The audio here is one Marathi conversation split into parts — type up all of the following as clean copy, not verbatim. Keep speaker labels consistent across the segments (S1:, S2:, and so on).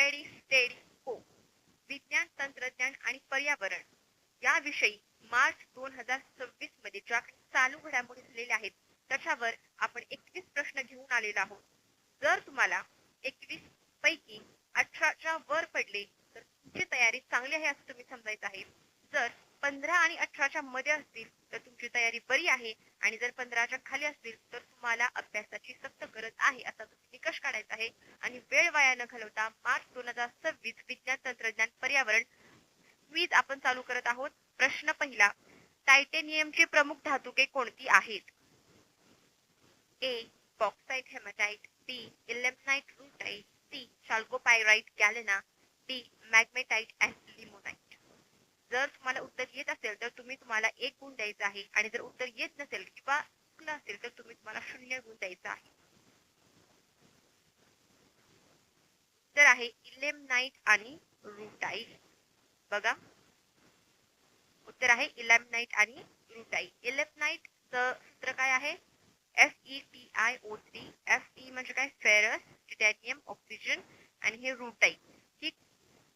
S1: रेडी स्टेडी हो विज्ञान तंत्रज्ञान आणि पर्यावरण याविषयी मार्च 2026 मध्ये ज्या चालू घडामोडी झालेल्या आहेत त्याच्यावर आपण 21 प्रश्न घेऊन आलेलो आहोत. जर तुम्हाला 21 पैकी 18च्या वर पडले तर तुमची तयारी चांगली आहे असं तुम्ही समजायचं आहे. जर 15 आणि 18च्या मध्ये असतील तर तुमची तयारी बरी आहे आणि जर 15च्या खाली असतील तर तुम्हाला अभ्यासाची सक्त गरज आहे असा तुम्ही निकष काढायचा आहे. आणि वेळ वाया न घालवता मार्च 2026 विज्ञान तंत्रज्ञान पर्यावरण क्विज आपण चालू करत आहोत. प्रश्न पहिला, टायटेनियमची प्रमुख धातुके कोणती आहेत? A bauxite haematite, B ilmenite rutile, C chalcopyrite galena, D magnetite and limonite. जर तुम्हाला उत्तर येत असेल तर तुम्हाला 1 गुण द्यायचा आहे आणि जर उत्तर येत नसेल किंवा चुकलं असेल तर तुम्हाला 0 गुण द्यायचा आहे. उत्तर आहे इलेमनाइट आणि रुटाइट. बघा उत्तर आहे इलेमनाइट आणि रुटाइट. इलेमनाइट सूत्र काय आहे? FeTiO3. Fe म्हणजे काय? फेरस, टायटॅनियम, ऑक्सिजन आणि हे रुटाइट ही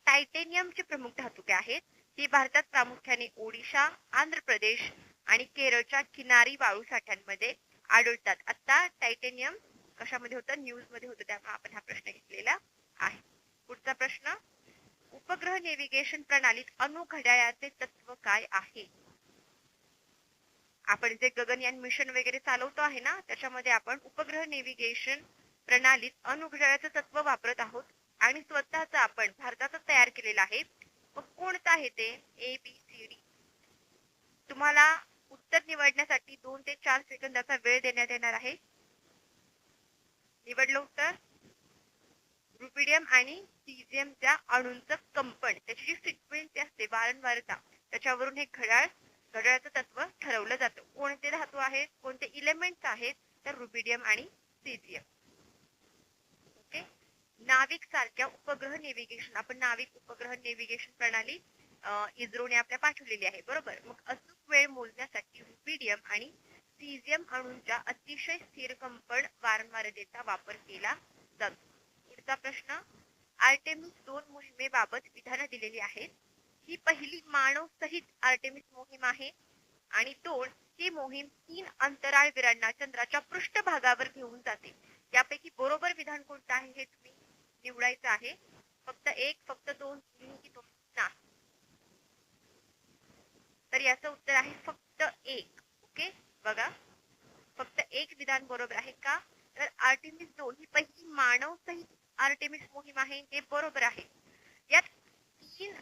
S1: टायटेनियमची प्रमुख धातुके आहेत. ही भारतात प्रामुख्याने ओडिशा, आंध्र प्रदेश आणि केरळच्या किनारी वाळू साठ्यांमध्ये आढळतात. आता टायटेनियम कशामध्ये होतं? न्यूज मध्ये होतं, त्यामुळे आपण हा प्रश्न घेतलेला आहे. पुढचा प्रश्न, उपग्रह नेव्हिगेशन प्रणालीत अणु घड्याळाचे तत्व काय आहे? आपण जे गगनयान मिशन वगैरे चालवतो आहे ना त्याच्यामध्ये आपण उपग्रह नेव्हिगेशन प्रणालीत अणु घड्याळाचे तत्व वापरत आहोत आणि स्वतःच आपण भारतातच तयार केलेलं आहे. मग कोणतं आहे ते? ABCD. तुम्हाला उत्तर निवडण्यासाठी 2 ते 4 सेकंदाचा वेळ देण्यात येणार आहे. निवडलं उत्तर? रुबिडियम आणि सीझियमच्या अणूंचं कंपन, त्याची जी फ्रिक्वेन्सी असते, वारंवारता, त्याच्यावरून हे घड्याळाचं तत्व ठरवलं जातं. कोणते धातू आहेत, कोणते इलेमेंट्स आहेत? तर रुबिडियम आणि सीझियम. ओके. नाविक सारख्या उपग्रह नेव्हिगेशन, आपण नाविक उपग्रह नेव्हिगेशन प्रणाली इस्रोने आपल्या पाठवलेली आहे, बरोबर. मग अचूक वेळ मोजण्यासाठी रुबिडियम आणि सीझियम अणूंच्या अतिशय स्थिर कंपन वारंवारतेचा वापर केला जातो. पुढचा प्रश्न, आर्टेमिस 2 मोहिमेबाबत विधानं दिलेली आहेत. ही पहिली मानव सहित आर्टेमिस मोहीम आहे आणि 2 ही मोहीम 3 अंतराळवीरांना चंद्राच्या पृष्ठभागावर घेऊन जाते. यापैकी बरोबर विधान कोणतं आहे हे तुम्ही निवडायचं आहे. फक्त 1, फक्त 2, 3 की 2 नाही. तर याचं उत्तर आहे फक्त 1. ओके. बघा फक्त 1 विधान बरोबर आहे का? तर आर्टेमिस 2 ही पहिली मानव सहित आर्टेमिस मोहीम आहे, हे बरोबर आहे. यात 3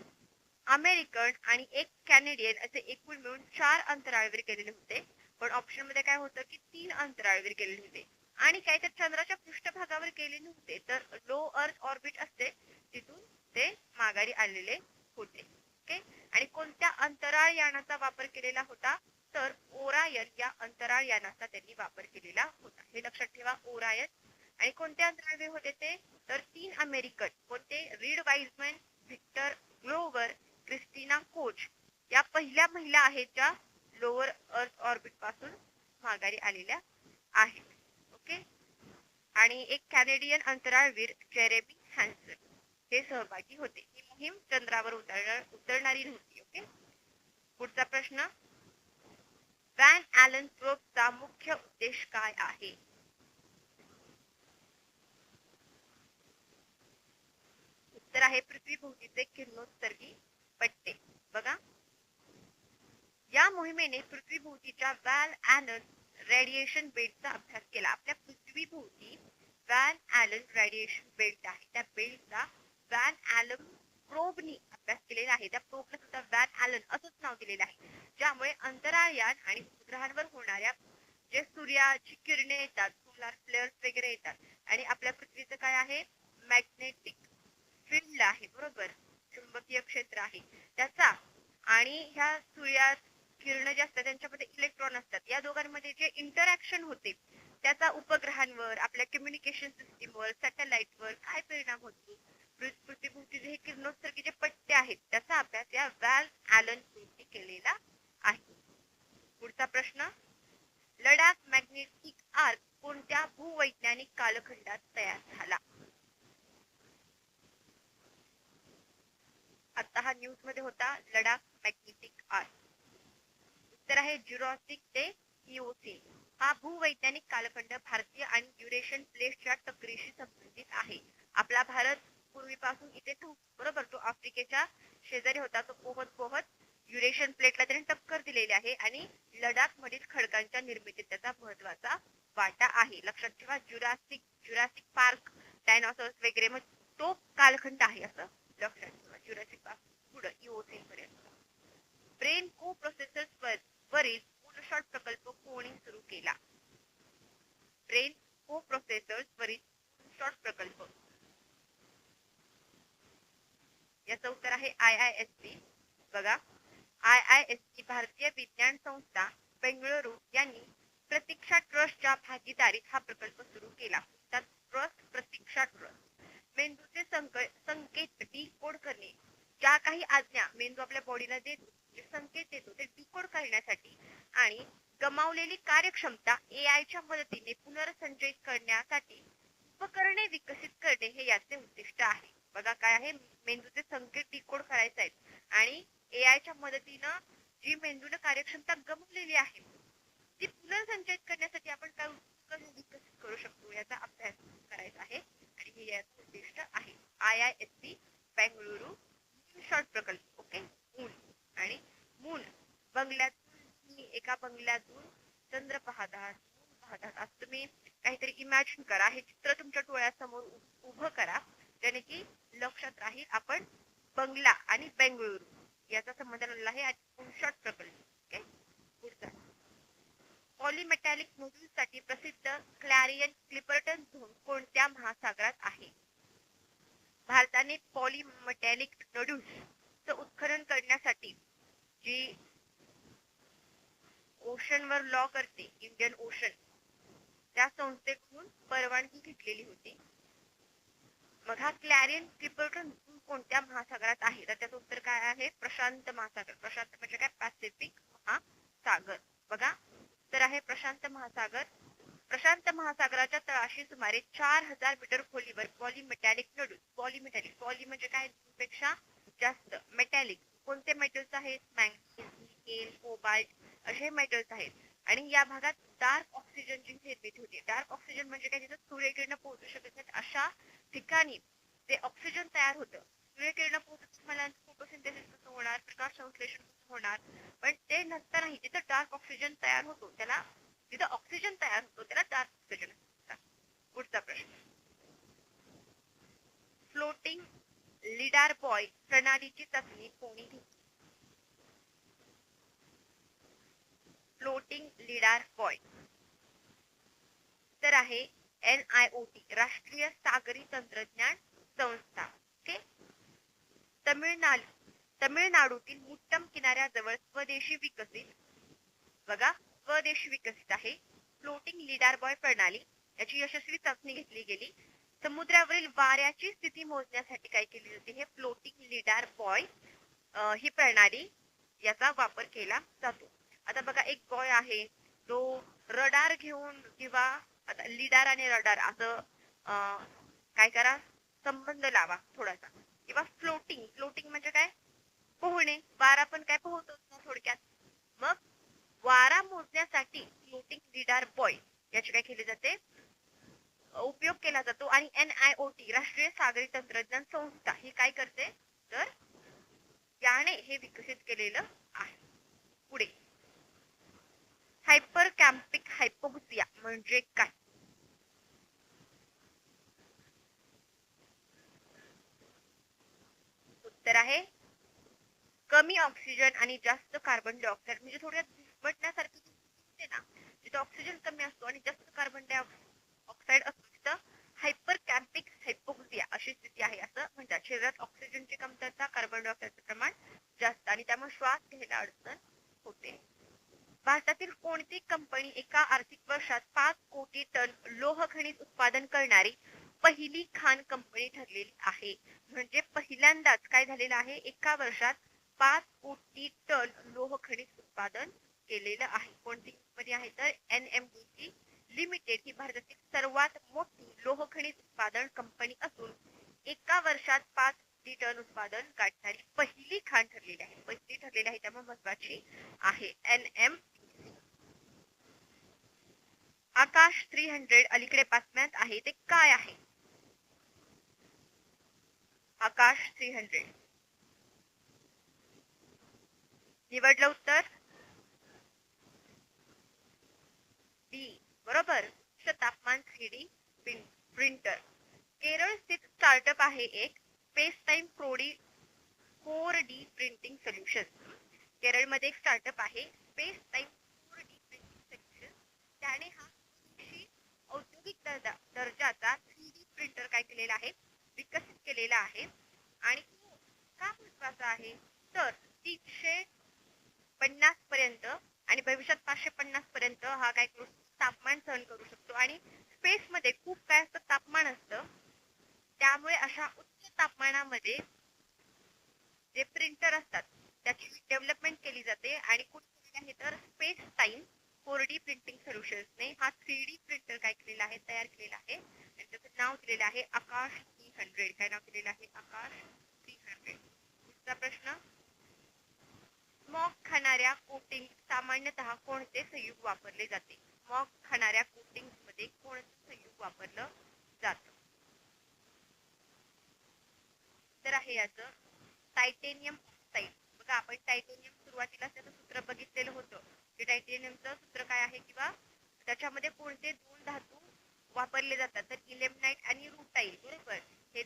S1: अमेरिकन आणि 1 कॅनेडियन असे एकूण मिळून 4 अंतराळवीर गेलेले होते. पण ऑप्शन मध्ये काय होतं की 3 अंतराळवीर गेलेले होते आणि काही तर चंद्राच्या पृष्ठभागावर गेले नव्हते, तर लो अर्थ ऑर्बिट असते तिथून ते माघारी आलेले होते. ओके. आणि कोणत्या अंतराळ यानाचा वापर केलेला होता? तर ओरायन या अंतराळ यानाचा त्यांनी वापर केलेला होता. हे लक्षात ठेवा, ओरायन. आणि कोणते अंतराळवीर होते ते? तर 3 अमेरिकन. कोणते? Reid Wiseman, Victor Glover, Christina Koch या पहिल्या महिला आहेत ज्या लोअर अर्थ ऑर्बिट पासून माघारी आलेल्या आहेत. ओके. आणि 1 कॅनेडियन अंतराळवीर जेरेमी हॅन्सन हे सहभागी होते. ही मोहीम चंद्रावर उतरणारी नव्हती. ओके. पुढचा प्रश्न, व्हॅन ॲलन प्रोबचा मुख्य उद्देश काय आहे? उत्तर आहे पृथ्वीभोवतीचे किरणोत्सर्गी पट्टे. बघा या मोहिमेने पृथ्वीभोवतीच्या व्हॅन ॲलन रेडिएशन बेल्टचा अभ्यास केला. आपल्या पृथ्वीभोवती व्हॅन ॲलन रेडिएशन बेल्ट आहे, त्या बेल्टचा व्हॅन ॲलन प्रोबनी अभ्यास केलेला आहे. त्या प्रोबला सुद्धा व्हॅन ॲलन असंच नाव दिलेलं आहे, ज्यामुळे अंतराळयान आणि उपग्रहांवर होणाऱ्या जे सूर्याची किरणे येतात, सोलार फ्लेअर्स वगैरे येतात आणि आपल्या पृथ्वीचं काय आहे? मॅग्नेटिक फील्ड आहे, बरोबर, चुंबकीय क्षेत्र आहे त्याचा, आणि ह्या सूर्या किरण जे असतात त्यांच्यामध्ये इलेक्ट्रॉन असतात, या दोघांमध्ये जे इंटरॅक्शन होते त्याचा उपग्रहांवर, आपल्या कम्युनिकेशन सिस्टीमवर, सॅटेलाइटवर काय परिणाम होतो, पृथ्वीभोवतीचे हे किरणोत्सर्गी जे पट्टे आहेत त्याचा अभ्यास या व्हॅन ॲलन प्रोबने केलेला आहे. पुढचा प्रश्न, लडाख मॅग्नेटिक आर्क कोणत्या भूवैज्ञानिक कालखंडात तयार झाला? न्यूज मध्ये होता लडाख मॅग्नेटिक आर्क. उत्तर आहे ज्युरॅसिक ते इओसीन. हा भूवैज्ञानिक कालखंड भारतीय आणि युरेशियन प्लेटच्या टक्करीशी संबंधित आहे. आपला भारत पूर्वीपासून इथे बरोबर तो आफ्रिकेच्या शेजारी होता. तो पोहत पोहत युरेशियन प्लेटला त्याने टक्कर दिलेली आहे आणि लडाख मधील खडकांच्या निर्मितीत त्याचा महत्वाचा वाटा आहे. लक्षात ठेवा ज्युरासिक पार्क डायनॉसॉर्स वगैरे मग तो कालखंड आहे असं लक्षात ठेवा. ज्युरासिक पार्क पुढे इओसीन पर्यंत. ब्रेन को प्रोसेसर्स वरील मूलशॉट प्रकल्प कोणी सुरू केला? ब्रेन को प्रोसेसर्स वरील मूलशॉट प्रकल्प, याचं उत्तर आहे IISc. बघा IISc भारतीय विज्ञान संस्था बेंगळुरू यांनी प्रतीक्षा ट्रस्टच्या भागीदारीत हा प्रकल्प सुरू केला. त्यात ट्रस्ट प्रतीक्षा ट्रस्ट मेंदूचे संकेत डीकोड करणे, ज्या काही आज्ञा मेंदू आपल्या बॉडीला देतो, जे संकेत देतो ते डीकोड करण्यासाठी आणि गमावलेली कार्यक्षमता AI च्या मदतीने पुनर्संचयित करण्यासाठी उपकरणे विकसित करणे हे याचे उद्दिष्ट आहे. बघा काय आहे, मेंदूचे संकेत डीकोड करायचे आहेत आणि AI च्या मदतीनं जी मेंदूने कार्यक्षमता गमावलेली आहे ती पुनर्संचयित करण्यासाठी आपण काय उपकरणे विकसित करू शकतो याचा अभ्यास करायचा आहे आणि हे याचे उद्दिष्ट आहे. IISc बेंगळुरू शॉर्ट प्रकल्प. ओके. मून आणि मून बंगल्यातून एका बंगल्यातून चंद्र पाहतात असं तुम्ही काहीतरी इमॅजिन करा. हे चित्र तुमच्या डोळ्यासमोर उभं करा ज्याने की लक्षात राहील आपण बंगला आणि बेंगळुरू याचा संबंध आलेला आहे आणि शॉर्ट प्रकल्प. ओके. पुढचा पॉलीमेटॅलिक नोड्यूल्स साठी प्रसिद्ध क्लॅरियन क्लिपर्टन झोन कोणत्या महासागरात आहे? भारताने पॉलीमेटॅलिक नोड्यूल्स उत्खनन करण्यासाठी जी ओशनवर लॉ करते इंडियन ओशन त्या संस्थेकडून परवानगी घेतलेली होती. मग हा क्लॅरियन क्लिपर्टन झोन कोणत्या महासागरात आहे? तर त्याचं उत्तर काय आहे? प्रशांत महासागर. प्रशांत म्हणजे काय? पॅसिफिक महासागर. बघा तर आहे प्रशांत महासागर. प्रशांत महासागराच्या तळाशी सुमारे 4000 मीटर खोलीवर पॉलीमेटॅलिक नोड्यूल्स. पॉली म्हणजे काय? पेक्षा जास्त. मेटॅलिक कोणते मेटल्स आहेत? मॅंगनीज, निकेल, कोबाल्ट असे मेटल्स आहेत आणि या भागात डार्क ऑक्सिजनची निर्मिती होते. डार्क ऑक्सिजन म्हणजे काय? जिथे सूर्यकिरण पोहोचू शकत नाहीत अशा ठिकाणी ते ऑक्सिजन तयार होतं. सूर्यकिरण पोहोचत मला फोटोसिंथेसिस कसं होणार? प्रकाश संश्लेषण कसं होणार? पण ते नसतानाही जिथे डार्क ऑक्सिजन तयार होतो त्याला जिथे ऑक्सिजन तयार होतो त्याला डार्क ऑक्सिजन असतात. पुढचा प्रश्न. फ्लोटिंग लिडार बॉय प्रणालीची चाचणी कोणी घेतली? फ्लोटिंग लिडार बॉय तर आहे NIOT राष्ट्रीय सागरी तंत्रज्ञान संस्था. ओके. तमिळनाडूतील मुट्टम किनाऱ्याजवळ स्वदेशी विकसित आहे फ्लोटिंग लिडार बॉय प्रणाली. याची यशस्वी चाचणी घेतली गेली. समुद्रावरील वाऱ्याची स्थिती मोजण्यासाठी काय केली जाते? हे फ्लोटिंग लिडार बॉय ही प्रणाली याचा वापर केला जातो. आता बघा एक बॉय आहे तो रडार घेऊन किंवा आता लिडार आणि रडार असं काय करा संबंध लावा थोडासा. किंवा फ्लोटिंग म्हणजे काय? पोहणे. वारा पण काय पोहतो ना थोडक्यात. मग वारा मोजण्यासाठी फ्लोटिंग लिडार बॉय याचे काय केले जाते? उपयोग केला जातो आणि NIOT राष्ट्रीय सागरी तंत्रज्ञान संस्था ही काय करते? तर याने हे विकसित केलेलं आहे. पुढे हायपर कॅम्पिक हायपोक्सिया म्हणजे काय? उत्तर आहे कमी ऑक्सिजन आणि जास्त कार्बन डायऑक्साइड. म्हणजे थोड्या घुसमटण्यासारखी दिसते ना, जिथे ऑक्सिजन कमी असतो आणि जास्त कार्बन डायऑक्साइड असतो तिथं हायपर कॅम्पिक हायपोक्सिया अशी स्थिती आहे असं म्हणतात. शरीरात ऑक्सिजनची कमतरता, कार्बन डायऑक्साइडचे प्रमाण जास्त आणि त्यामुळे श्वास घ्यायला अडचण होते. भारतातील कोणती कंपनी एका आर्थिक वर्षात 5 कोटी टन लोह खनिज उत्पादन करणारी पहिली खाण कंपनी ठरलेली आहे? म्हणजे पहिल्यांदाच काय झालेलं आहे? एका वर्षात 5 कोटी टन लोह खनिज उत्पादन केलेलं आहे. कोणती कंपनी आहे? तर NMDC लिमिटेड ही भारतातील सर्वात मोठी लोह खनिज उत्पादन कंपनी असून एका वर्षात 5 ती टन उत्पादन गाठणारी पहिली खाण ठरलेली आहे. पहिली ठरलेली आहे त्यामुळे महत्वाची आहे. NM आकाश 300 अलीकडे बातम्यात आहे ते काय आहे? आकाश 300 निवडलं उत्तर डी. बरोबर. तापमान 3D प्रिंटर. केरळ स्थित स्टार्टअप आहे एक space time 4D printing solution. केरळमध्ये एक स्टार्टअप आहे space time 4D printing solution. त्याने हा औद्योगिक दर्जाचा 3D प्रिंटर काय केलेला आहे? विकसित केलेला आहे. आणि तो का महत्वाचा आहे? तर 350 पर्यंत आणि भविष्यात 550 पर्यंत हा काय करू तापमान सहन करू शकतो. आणि स्पेस मध्ये खूप काय असतं तापमान असतं. त्यामुळे अशा उच्च तापमानामध्ये जे प्रिंटर असतात त्याची डेव्हलपमेंट केली जाते. आणि कुठे आहे तर स्पेस टाइम 4D प्रिंटिंग सोल्युशन्सने हा 3D प्रिंटर काय केलेला आहे? तयार केलेला आहे. आणि त्याचं नाव दिलेलं आहे आकाश 300. काय नाव दिलेलं आहे? आकाश 300. दुसरा प्रश्न. स्मॉग खाणाऱ्या कोटिंग सामान्यतः कोणते संयुग वापरले जाते? स्मॉग खाणाऱ्या कोटिंग मध्ये कोणते संयुग वापरलं जातं? तर आहे याचं टायटेनियम ऑक्साईड. बघा आपण टायटेनियम सुरुवातीला त्याचं सूत्र बघितलेलं होतं की टायटेनियमचं सूत्र काय आहे किंवा त्याच्यामध्ये कोणते दोन धातू वापरले जातात? तर इलेमनाइट आणि रुटाइल. बरोबर. हे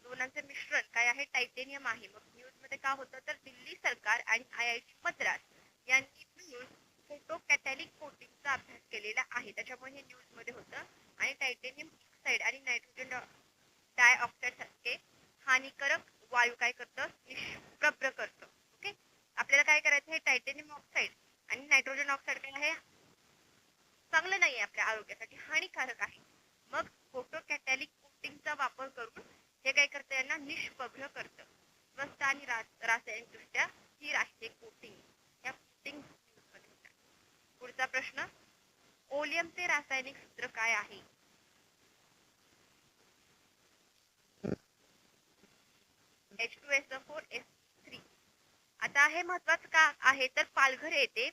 S1: दोनांचे मिश्रण काय आहे? टायटेनियम आहे. मग न्यूज मध्ये काय होतं तर दिल्ली सरकार आणि IIT मद्रास यांनी मिळून फोटो कॅटॅलिक कोटिंगचा अभ्यास केलेला आहे. त्याच्यामुळे हे न्यूज मध्ये होतं. आणि टायटेनियम ऑक्साईड आणि नायट्रोजन डायऑक्साईड सारखे हानिकारक वायू काय करतं? निष्प्रभ करतं. ओके. आपल्याला काय करायचं? हे टायटेनियम ऑक्साईड आणि नायट्रोजन ऑक्साईड काय आहे? चांगलं नाही आपल्या आरोग्यासाठी, हानिकारक आहे. मग फोटो कॅटॅलिक कोटिंगचा वापर करून हे काय करतं? यांना निष्प्रभ करतं. स्वस्त आणि रासायनिक दृष्ट्या स्थिर आहे कोटिंग. या कोटिंग. पुढचा प्रश्न. ओलियमचे रासायनिक सूत्र काय आहे? H2SO4 आता हे महत्वाचं का आहे तर पालघर येथे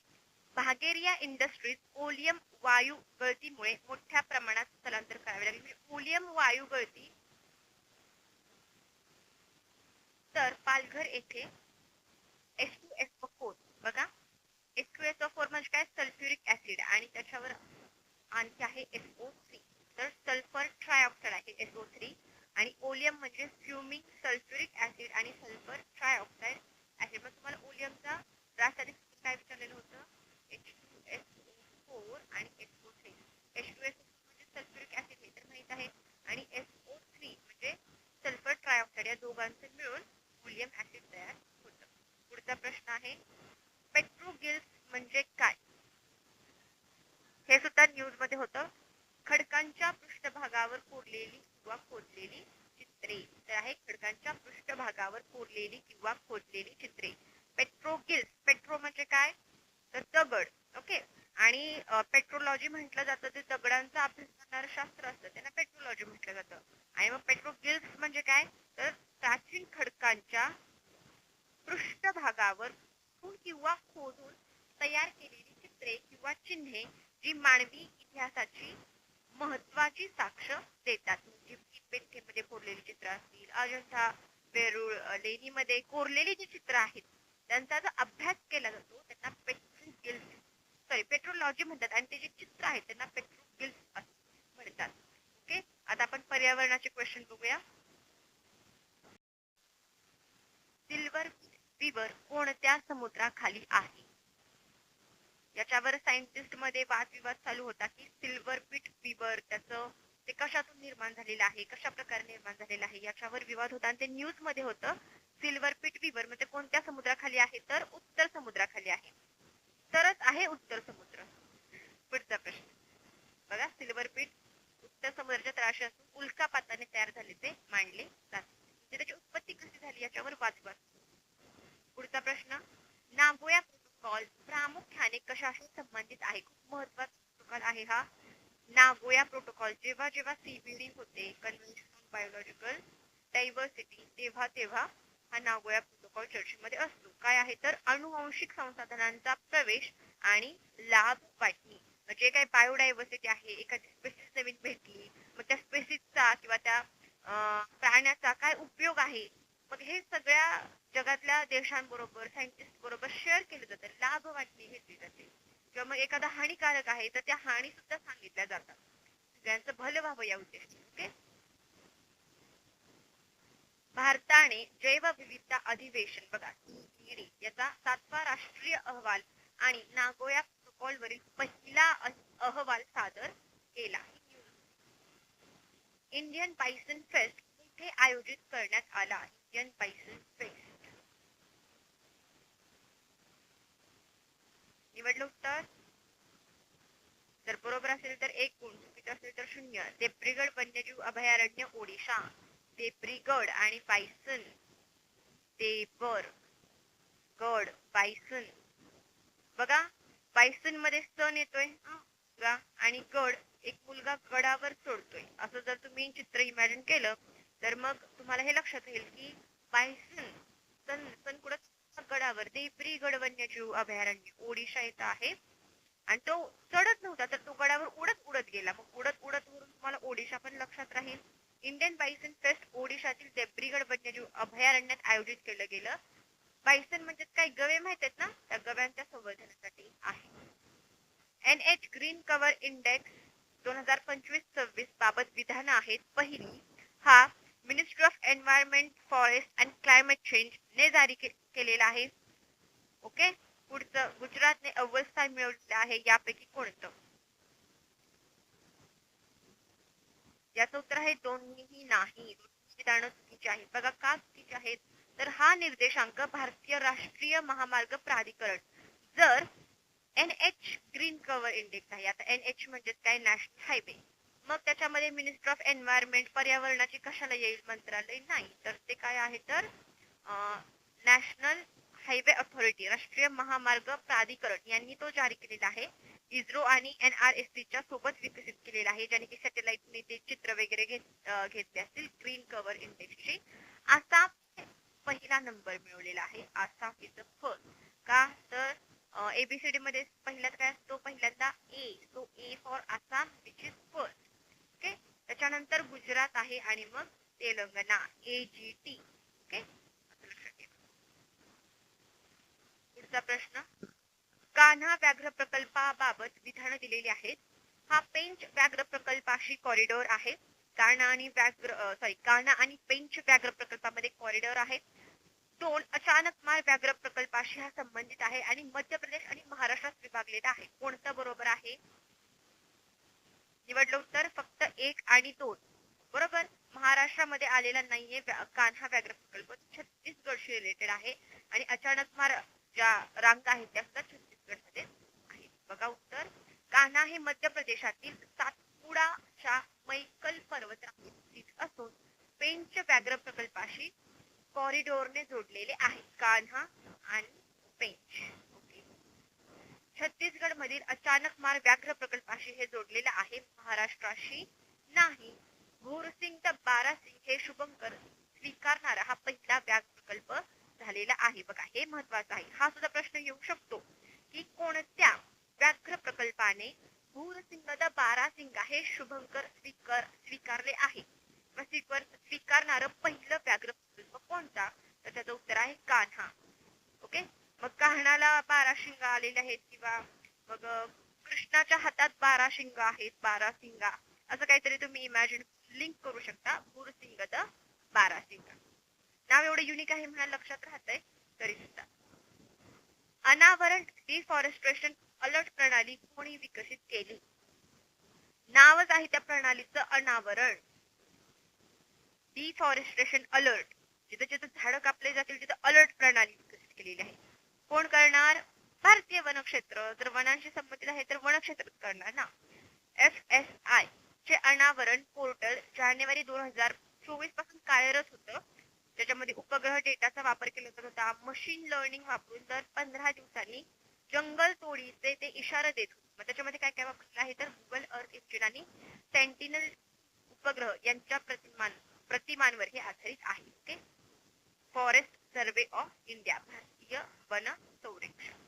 S1: भागेरिया इंडस्ट्रीज ओलियम वायू गळतीमुळे मोठ्या प्रमाणात स्थलांतर करावे लागले. ओलियम वायू गळती तर पालघर येथे H2SO4 बघा H2SO4 म्हणजे काय? सल्फ्युरिक ऍसिड आणि त्याच्यावर आणखी आहे SO3. तर सल्फर ट्रायऑक्साइड आहे SO3 आणि ओलियम म्हणजे फ्युमिंग सल्फ्युरिक ऍसिड आणि सल्फर ट्रायऑक्साइड ऍसिड. मग तुम्हाला ओलियमचा रासायनिक काय विचारलेलं होतं? H2SO4 आणि SO3. H2SO4 म्हणजे सल्फ्युरिक ऍसिड हे तर माहित आहे आणि SO3 म्हणजे सल्फर ट्रायऑक्साइड. या दोघांचे मिळून ओलियम ऍसिड तयार होतं. पुढचा प्रश्न आहे पेट्रोगिल्स म्हणजे काय? हे सुद्धा न्यूज मध्ये होतं. खडकांच्या पृष्ठभागावर कोरलेली किंवा खोदलेली चित्रे. तर आहे खडकांच्या पृष्ठभागावर कोरलेली किंवा खोदलेली चित्रे. पेट्रोगिल्स. पेट्रो म्हणजे काय? तर दगड. ओके. आणि पेट्रोलॉजी म्हटलं जातं ते दगडांचा अभ्यास करणारं शास्त्र असतं त्यांना पेट्रोलॉजी म्हटलं जातं. आणि मग पेट्रोगिल्स म्हणजे काय? तर प्राचीन खडकांच्या पृष्ठभागावर किंवा खोदून तयार केलेली चित्रे किंवा चिन्हे जी मानवी इतिहासाची महत्वाची साक्ष देतात. पेठेमध्ये कोरलेली चित्र असतील, अजंठा वेरूळ लेणीमध्ये कोरलेली जी चित्र आहेत त्यांचा जो अभ्यास केला जातो त्यांना पेट्रोलॉजी म्हणतात. आणि ते जे चित्र आहेत त्यांना पेट्रोगिल्स म्हणतात. ओके. आता आपण पर्यावरणाचे क्वेश्चन बघूया. सिल्वर रिव्हर कोणत्या समुद्राखाली आहे? याच्यावर सायंटिस्ट मध्ये वादविवाद चालू होता की सिल्वर पीट रिव्हर त्याचं ते कशातून निर्माण झालेलं आहे, कशा प्रकारे निर्माण झालेलं आहे याच्यावर विवाद होता. आणि ते न्यूज मध्ये होतं. सिल्वर पीट रिव्हर म्हणजे कोणत्या समुद्राखाली आहे तर उत्तर समुद्राखाली आहे. तरच आहे उत्तर समुद्र. पुढचा प्रश्न बघा. सिल्वर पीट उत्तर समुद्राच्या तळाशी असून उल्कापाताने तयार झाल्याचे मानले जाते. त्याची उत्पत्ती कशी झाली याच्यावर वादविवाद. पुढचा प्रश्न. नागोया प्रोटोकॉल प्रामुख्याने कशाशी संबंधित आहे? खूप महत्वाचा प्रोटोकॉल आहे हा नागोया प्रोटोकॉल. जेव्हा जेव्हा CBD होते कन्व्हेन्शन ऑन बायोलॉजिकल बायोडायव्हर्सिटी तेव्हा तेव्हा हा नागोया प्रोटोकॉल चर्चेमध्ये असतो. काय आहे तर अनुवांशिक संसाधनांचा प्रवेश आणि लाभ वाटणी. जे काही बायोडायव्हर्सिटी आहे, एखादी स्पेसिस नवीन भेटली, मग त्या स्पेसिसचा किंवा त्या प्राण्याचा काय उपयोग आहे, मग हे सगळ्या जगातल्या देशांबरोबर सायंटिस्ट बरोबर शेअर केलं जातं, लाभ वाटणी घेतली जाते. किंवा मग एखादा हानिकारक आहे तर त्या हानी सुद्धा सांगितल्या जातात, सगळ्यांचं भलं व्हावं या उद्देशाने. ओके. भारताने जैवविविधता अधिवेशन बघा EED याचा 7वा राष्ट्रीय अहवाल आणि नागोया प्रोटोकॉल वरील पहिला अहवाल सादर केला. इंडियन बायसन फेस्ट इथे आयोजित करण्यात आला. Indian bison fest. निवडलं उत्तर. जर बरोबर असेल तर 1 गुण, चुकीचं असेल तर 0. देब्रीगड वन्यजीव अभयारण्य ओडिशा. देब्रीगड आणि बायसन. देबर गड बायसन. बघा बायसन मध्ये सण येतोय आणि गड, एक मुलगा गडावर चढतोय, असं जर तुम्ही चित्र इमॅजिन केलं तर मग तुम्हाला हे लक्षात येईल की बायसन सण कुठं गडावर. देब्रीगड वन्यजीव अभयारण्य ओडिशा येत आहे आणि तो चढत नव्हता तर तो गडावर उडत उडत गेला. मग उडत उडत वरून तुम्हाला ओडिशा पण लक्षात राहील. इंडियन बायसन फेस्ट ओडिशातील देब्रीगड वन्यजीव अभयारण्यात आयोजित केलं गेलं. बायसन म्हणजे काही गवे माहित आहेत ना, त्या गव्यांच्या संवर्धनासाठी आहे. NH ग्रीन कव्हर इंडेक्स 2025-26 बाबत विधान आहेत. पहिली, हा ministry of environment, forest and climate change ने जारी केलेला आहे. ओके. पुढचं, गुजरातने अव्वल स्थान मिळवलेलं आहे. यापैकी कोणतं? याचं उत्तर आहे दोन्हीही नाही. विधानं चुकीची आहेत. बघा का चुकीची आहेत तर हा निर्देशांक भारतीय राष्ट्रीय महामार्ग प्राधिकरण जर NH ग्रीन कव्हर इंडेक्स आहे. आता NH म्हणजे काय, नॅशनल हायवे, मग त्याच्यामध्ये मिनिस्टर ऑफ एन्व्हायरमेंट, पर्यावरणाची कशाला येईल, मंत्रालय नाही, तर ते काय आहे तर नॅशनल हायवे अथॉरिटी, राष्ट्रीय महामार्ग प्राधिकरण यांनी तो जारी केलेला आहे. इस्रो आणि NRSC च्या सोबत विकसित केलेला आहे, ज्याने की सॅटेलाइटने ते चित्र वगैरे घेतले असतील ग्रीन कव्हर इंडेक्सची. आसाम पहिला नंबर मिळवलेला आहे. Assam is the first. का तर ABCD मध्ये पहिल्यात काय असतो, पहिल्यांदा A, so A for Assam which is first. Okay. त्याच्यानंतर गुजरात आहे आणि मग तेलंगणा, AGT. ओके. पुढचा प्रश्न, कान्हा व्याघ्र प्रकल्पाबाबत विधानं दिलेली आहेत. हा पेंच व्याघ्र प्रकल्पाशी कॉरिडॉर आहे. कान्हा आणि पेंच व्याघ्र प्रकल्पामध्ये कॉरिडॉर आहे. 2 अचानकमार व्याघ्र प्रकल्पाशी हा संबंधित आहे आणि मध्य प्रदेश आणि महाराष्ट्रात विभागलेला आहे. कोणतं बरोबर आहे? निवडलं उत्तर फक्त 1 आणि 2. बरोबर. महाराष्ट्रामध्ये आलेला नाहीये कान्हा व्याघ्र प्रकल्प, छत्तीसगडशी रिलेटेड आहे आणि अचानकमार ज्या रांगा आहेत त्या सुद्धा छत्तीसगड मध्ये आहेत. बघा उत्तर, कान्हा हे मध्य प्रदेशातील सातपुडाच्या मैकल पर्वतरांगेत असून पेंच व्याघ्र प्रकल्पाशी कॉरिडॉरने जोडलेले आहे. कान्हा आणि पेंच. ओके. छत्तीसगड मधील अचानकमार व्याघ्र प्रकल्पाशी हे जोडलेले आहे, महाराष्ट्राशी नाही. भूरसिंग तर बारासिंग हे शुभंकर स्वीकारणारा हा पहिला व्याघ्र प्रकल्प झालेला आहे. बघा हे महत्वाचं आहे. हा सुद्धा प्रश्न येऊ शकतो की कोणत्या व्याघ्र प्रकल्पाने भूरसिंग द बारासिंगा हे शुभंकर स्वीकारले आहे, स्वीकारणारं पहिलं व्याघ्र प्रकल्प कोणता, तर त्याचं उत्तर आहे कान्हा. ओके. मग कान्हाला 12 शिंग आलेले आहेत किंवा मग कृष्णाच्या हातात 12 शिंग आहेत, 12 शिंगा, असं काहीतरी तुम्ही इमॅजिन लिंक करू शकता. भूरसिंग द बारासिंगा नाव एवढं युनिक आहे म्हणा, लक्षात राहतंय तरी सुद्धा. अनावरण डिफॉरेस्ट्रेशन अलर्ट प्रणाली कोणी विकसित केली? नावच आहे त्या प्रणालीचं अनावरण. डिफॉरेस्ट्रेशन अलर्ट, जिथे जिथे झाडं कापले जातील तिथे अलर्ट प्रणाली विकसित केलेली आहे. कोण करणार? भारतीय वनक्षेत्र. जर वनांशी संबंधित आहे तर वनक्षेत्र करणार ना. FSI चे अनावरण पोर्टल जानेवारी 2024 पासून कार्यरत होतं. त्याच्यामध्ये उपग्रह डेटाचा वापर केला जात होता. मशीन लर्निंग वापरून दर 15 दिवसांनी जंगल तोडीचे ते इशारा देत होते. मग त्याच्यामध्ये काय काय वापरलेलं आहे तर गुगल अर्थ इंजिन आणि सेंटिनल उपग्रह यांच्या प्रतिमांवर हे आधारित आहे. Okay, forest survey of India, भारतीय वन संरक्षण.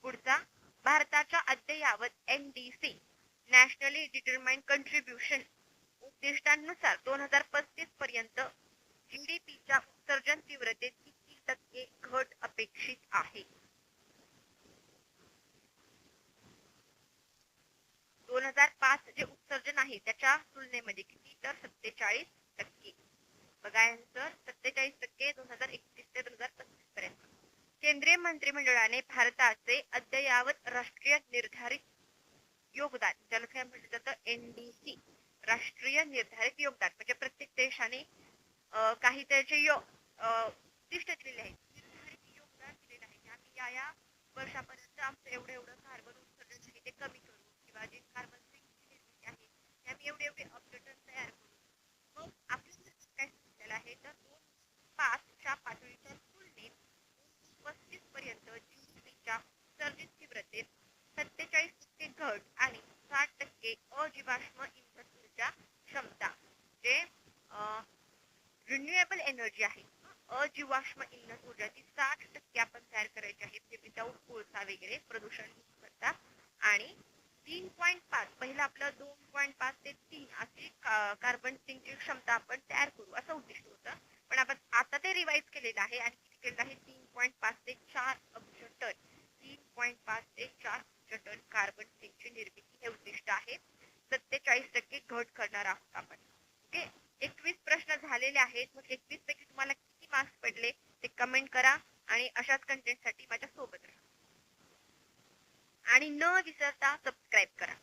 S1: पुढचा, भारताच्या अद्ययावत NDC नॅशनली डिटरमाइंड कंट्रीब्युशन उद्दिष्टांनुसार 2035 पर्यंत GDPच्या उत्सर्जन तीव्रतेत किती टक्के घट अपेक्षित आहे? 2005 जे उत्सर्जन आहे त्याच्या तुलनेमध्ये किती, तर 47%. बघा आन्सर 47% 2031 ते 2035 पर्यंत. केंद्रीय मंत्रिमंडळाने भारताचे अद्ययावत राष्ट्रीय निर्धारित योगदान, ज्याला काय म्हटलं जातं NDC, राष्ट्रीय निर्धारित योगदान म्हणजे प्रत्येक देशाने काही त्याचे उद्दिष्ट दिलेले आहेत, निर्धारित योगदान दिलेलं आहे की आम्ही या वर्षापर्यंत आमचं एवढं कार्बन उत्सर्जन आहे ते कमी करू, किंवा जे कार्बन सिंकची निर्मिती आहे ते आम्ही एवढे अब्जटन तयार करू. मग आपल्याला काय सांगितलेलं आहे तर 2005च्या पातळीच्या तुलनेत 2035 पर्यंत GDPच्या उत्सर्जित तीव्रतेत 47% घट आणि 60% अजीवाश्म इंधन ऊर्जा क्षमता, जे रिन्युएबल एनर्जी आहे, अजीवाश्म इंधन ऊर्जा ती 60% आपण तयार करायची आहे, म्हणजे विदाऊट कोळसा वगैरे प्रदूषण करता. आणि 3.5 पहिलं आपलं 2.5 ते 3 अशी कार्बन सिंकची क्षमता आपण तयार करू असं उद्दिष्ट होतं. पण आपण आता ते रिवाइज केलेलं आहे आणि किती केलेलं आहे, 3.5 ते 4 अब्ज टन, 3.5 ते 4 अब्ज टन कार्बन सिंकची निर्मिती हे उद्दिष्ट आहे. 47% घट करणार आहोत आपण. ओके, 21 प्रश्न झालेले आहेत. मग 21 पैकी तुम्हाला किती मार्क्स पडले ते कमेंट करा आणि अशाच कंटेंट साठी माझ्या सोबत राहा आणि न विसरता सबस्क्राईब करा.